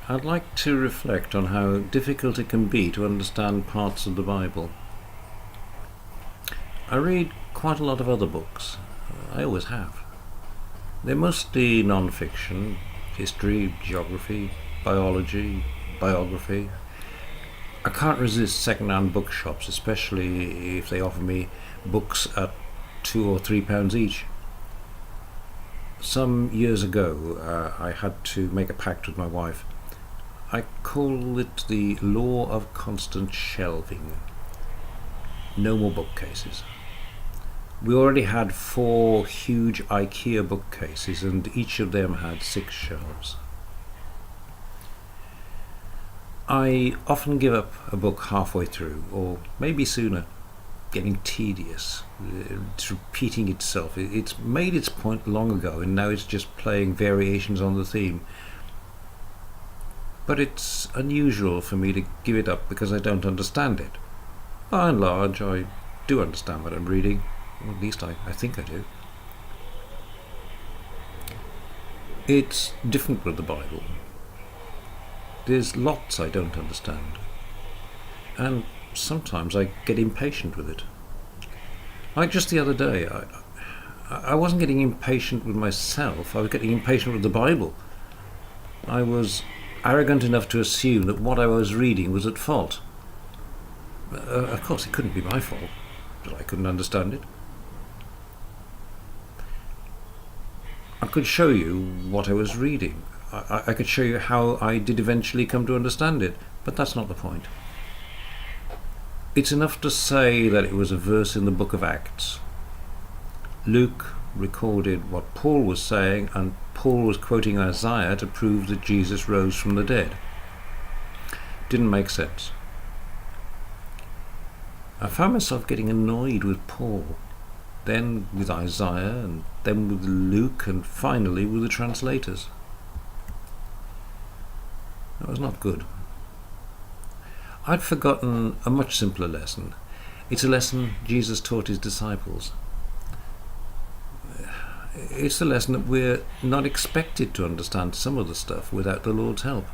I'd like to reflect on how difficult it can be to understand parts of the Bible. I read quite a lot of other books. I always have. They're mostly non-fiction, history, geography, biology, biography. I can't resist second-hand bookshops, especially if they offer me books at £2 or £3 each. Some years ago, I had to make a pact with my wife. I call it the law of constant shelving. No more bookcases. We already had 4 huge IKEA bookcases, and each of them had 6 shelves. I often give up a book halfway through, or maybe sooner, getting tedious. It's repeating itself. It's made its point long ago, and now it's just playing variations on the theme. But it's unusual for me to give it up because I don't understand it. By and large, I do understand what I'm reading. Or at least I think I do. It's different with the Bible. There's lots I don't understand. And sometimes I get impatient with it. Like just the other day, I wasn't getting impatient with myself, I was getting impatient with the Bible. I was arrogant enough to assume that what I was reading was at fault. Of course, it couldn't be my fault, but I couldn't understand it. I could show you what I was reading. I could show you how I did eventually come to understand it, but that's not the point. It's enough to say that it was a verse in the book of Acts. Luke recorded what Paul was saying, and Paul was quoting Isaiah to prove that Jesus rose from the dead. Didn't make sense. I found myself getting annoyed with Paul, then with Isaiah, and then with Luke, and finally with the translators. That was not good. I'd forgotten a much simpler lesson. It's a lesson Jesus taught his disciples. It's the lesson that we're not expected to understand some of the stuff without the Lord's help.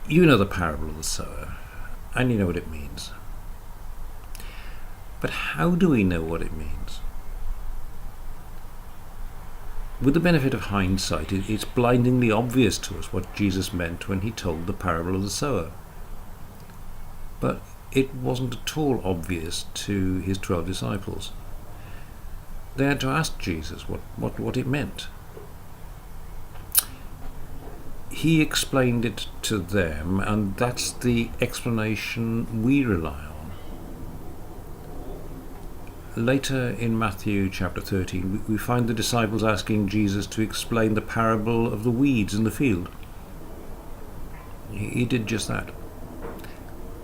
You know the parable of the sower, and you know what it means. But how do we know what it means? With the benefit of hindsight, it's blindingly obvious to us what Jesus meant when he told the parable of the sower. But it wasn't at all obvious to his 12 disciples. They had to ask Jesus what it meant. He explained it to them, and that's the explanation we rely on. Later in Matthew chapter 13, we find the disciples asking Jesus to explain the parable of the weeds in the field. He did just that.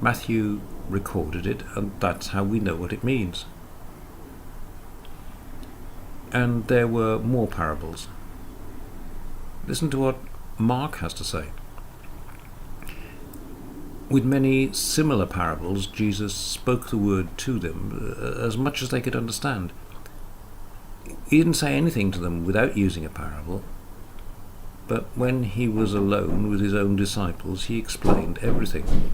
Matthew recorded it, and that's how we know what it means. And there were more parables. Listen to what Mark has to say. With many similar parables, Jesus spoke the word to them as much as they could understand. He didn't say anything to them without using a parable, but when he was alone with his own disciples, he explained everything.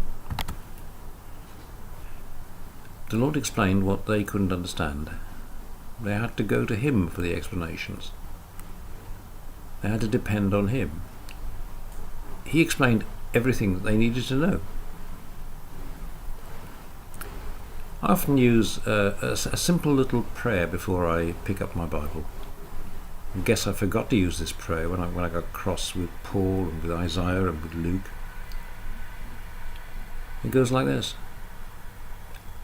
The Lord explained what they couldn't understand. They had to go to him for the explanations. They had to depend on him. He explained everything that they needed to know. I often use a simple little prayer before I pick up my Bible. I guess I forgot to use this prayer when I got cross with Paul and with Isaiah and with Luke. It goes like this.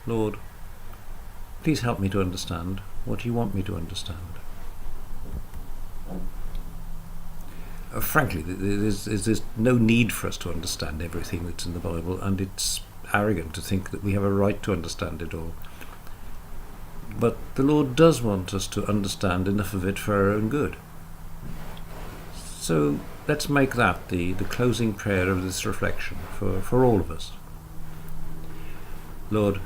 Lord, please help me to understand what you want me to understand. Frankly, there's no need for us to understand everything that's in the Bible, and it's arrogant to think that we have a right to understand it all. But the Lord does want us to understand enough of it for our own good. So let's make that the closing prayer of this reflection for all of us. Lord,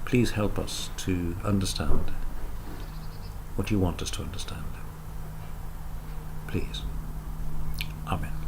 please help us to understand what you want us to understand. please. Amen.